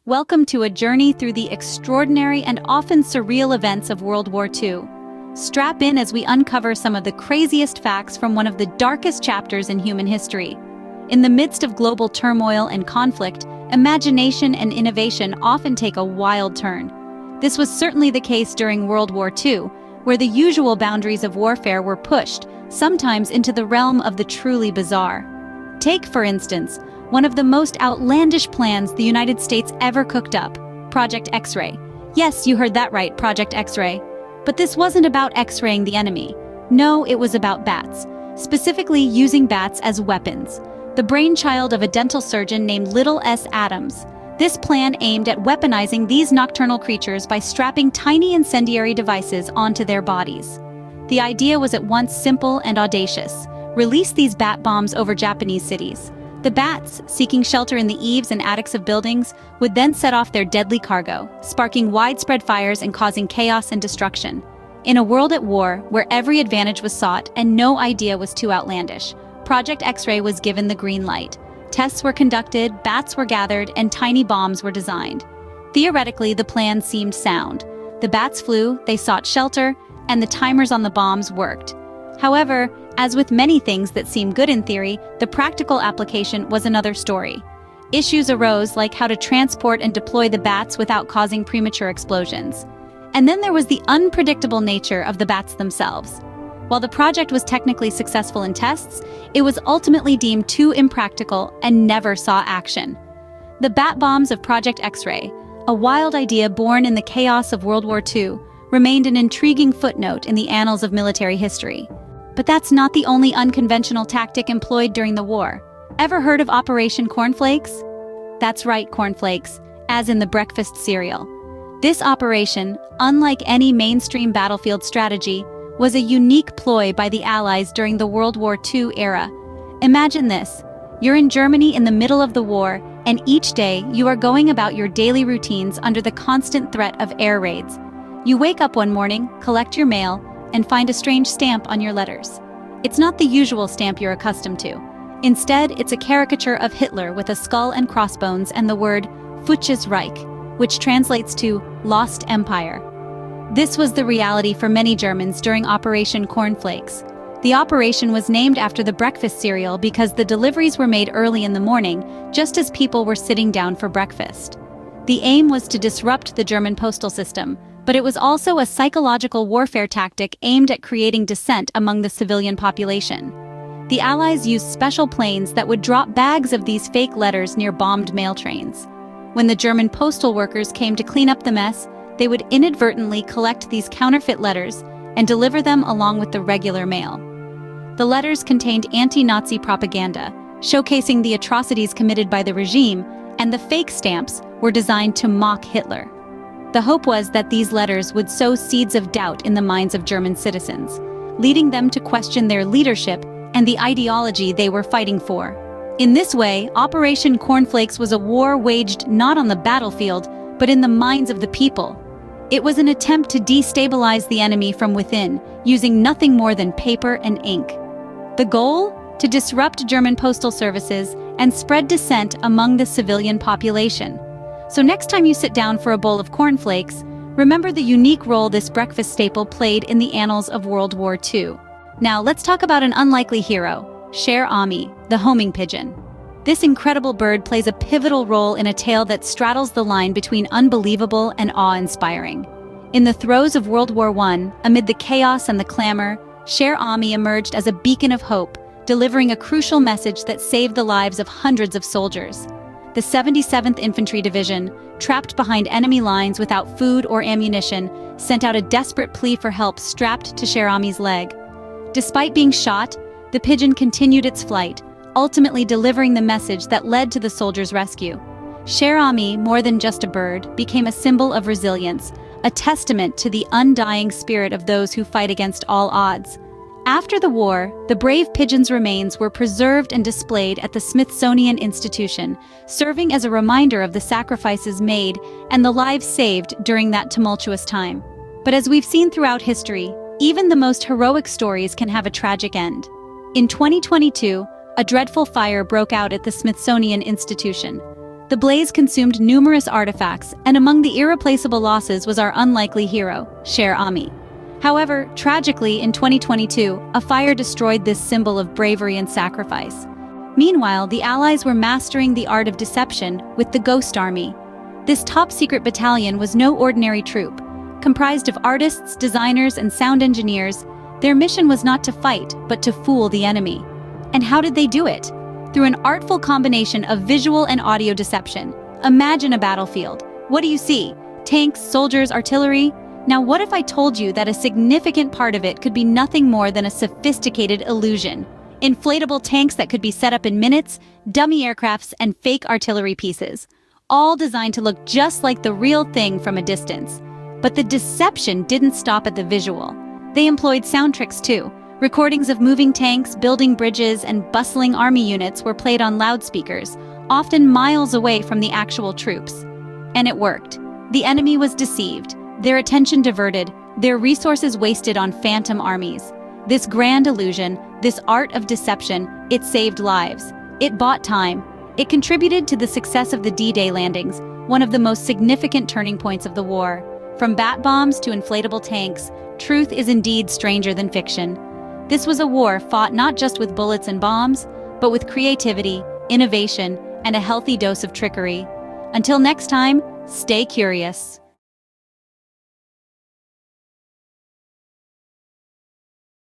Welcome to a journey through the extraordinary and often surreal events of World War II. Strap in as we uncover some of the craziest facts from one of the darkest chapters in human history. In the midst of global turmoil and conflict, imagination and innovation often take a wild turn. This was certainly the case during World War II, where the usual boundaries of warfare were pushed, sometimes into the realm of the truly bizarre. Take, for instance, one of the most outlandish plans the United States ever cooked up, Project X-ray. Yes, you heard that right, Project X-ray. But this wasn't about X-raying the enemy. No, it was about bats, specifically using bats as weapons. The brainchild of a dental surgeon named Little S. Adams. This plan aimed at weaponizing these nocturnal creatures by strapping tiny incendiary devices onto their bodies. The idea was at once simple and audacious. Release these bat bombs over Japanese cities. The bats, seeking shelter in the eaves and attics of buildings, would then set off their deadly cargo, sparking widespread fires and causing chaos and destruction. In a world at war, where every advantage was sought and no idea was too outlandish, Project X-ray was given the green light. Tests were conducted, bats were gathered, and tiny bombs were designed. Theoretically, the plan seemed sound. The bats flew, they sought shelter, and the timers on the bombs worked. However, as with many things that seem good in theory, the practical application was another story. Issues arose like how to transport and deploy the bats without causing premature explosions. And then there was the unpredictable nature of the bats themselves. While the project was technically successful in tests, it was ultimately deemed too impractical and never saw action. The bat bombs of Project X-ray, a wild idea born in the chaos of World War II, remained an intriguing footnote in the annals of military history. But that's not the only unconventional tactic employed during the war. Ever heard of Operation Cornflakes? That's right, cornflakes, as in the breakfast cereal. This operation, unlike any mainstream battlefield strategy, was a unique ploy by the Allies during the World War II era. Imagine this. You're in Germany in the middle of the war, and each day you are going about your daily routines under the constant threat of air raids. You wake up one morning, collect your mail, and find a strange stamp on your letters. It's not the usual stamp you're accustomed to. Instead, it's a caricature of Hitler with a skull and crossbones and the word Fuchsches Reich, which translates to Lost Empire. This was the reality for many Germans during Operation Cornflakes. The operation was named after the breakfast cereal because the deliveries were made early in the morning, just as people were sitting down for breakfast. The aim was to disrupt the German postal system, but it was also a psychological warfare tactic aimed at creating dissent among the civilian population. The Allies used special planes that would drop bags of these fake letters near bombed mail trains. When the German postal workers came to clean up the mess, they would inadvertently collect these counterfeit letters and deliver them along with the regular mail. The letters contained anti-Nazi propaganda, showcasing the atrocities committed by the regime, and the fake stamps were designed to mock Hitler. The hope was that these letters would sow seeds of doubt in the minds of German citizens, leading them to question their leadership and the ideology they were fighting for. In this way, Operation Cornflakes was a war waged not on the battlefield, but in the minds of the people. It was an attempt to destabilize the enemy from within, using nothing more than paper and ink. The goal? To disrupt German postal services and spread dissent among the civilian population. So next time you sit down for a bowl of cornflakes, remember the unique role this breakfast staple played in the annals of World War II. Now let's talk about an unlikely hero, Sher Ami, the homing pigeon. This incredible bird plays a pivotal role in a tale that straddles the line between unbelievable and awe-inspiring. In the throes of World War I, amid the chaos and the clamor, Sher Ami emerged as a beacon of hope, delivering a crucial message that saved the lives of hundreds of soldiers. The 77th Infantry Division, trapped behind enemy lines without food or ammunition, sent out a desperate plea for help strapped to Sher Ami's leg. Despite being shot, the pigeon continued its flight, ultimately delivering the message that led to the soldiers' rescue. Sher Ami, more than just a bird, became a symbol of resilience, a testament to the undying spirit of those who fight against all odds. After the war, the brave pigeon's remains were preserved and displayed at the Smithsonian Institution, serving as a reminder of the sacrifices made and the lives saved during that tumultuous time. But as we've seen throughout history, even the most heroic stories can have a tragic end. In 2022, a dreadful fire broke out at the Smithsonian Institution. The blaze consumed numerous artifacts, and among the irreplaceable losses was our unlikely hero, Sher Ami. However, tragically, in 2022, a fire destroyed this symbol of bravery and sacrifice. Meanwhile, the Allies were mastering the art of deception with the Ghost Army. This top-secret battalion was no ordinary troop. Comprised of artists, designers, and sound engineers, their mission was not to fight, but to fool the enemy. And how did they do it? Through an artful combination of visual and audio deception. Imagine a battlefield. What do you see? Tanks, soldiers, artillery? Now what if I told you that a significant part of it could be nothing more than a sophisticated illusion? Inflatable tanks that could be set up in minutes, dummy aircrafts, and fake artillery pieces. All designed to look just like the real thing from a distance. But the deception didn't stop at the visual. They employed sound tricks too. Recordings of moving tanks, building bridges, and bustling army units were played on loudspeakers, often miles away from the actual troops. And it worked. The enemy was deceived, their attention diverted, their resources wasted on phantom armies. This grand illusion, this art of deception, it saved lives. It bought time. It contributed to the success of the D-Day landings, one of the most significant turning points of the war. From bat bombs to inflatable tanks, truth is indeed stranger than fiction. This was a war fought not just with bullets and bombs, but with creativity, innovation, and a healthy dose of trickery. Until next time, stay curious.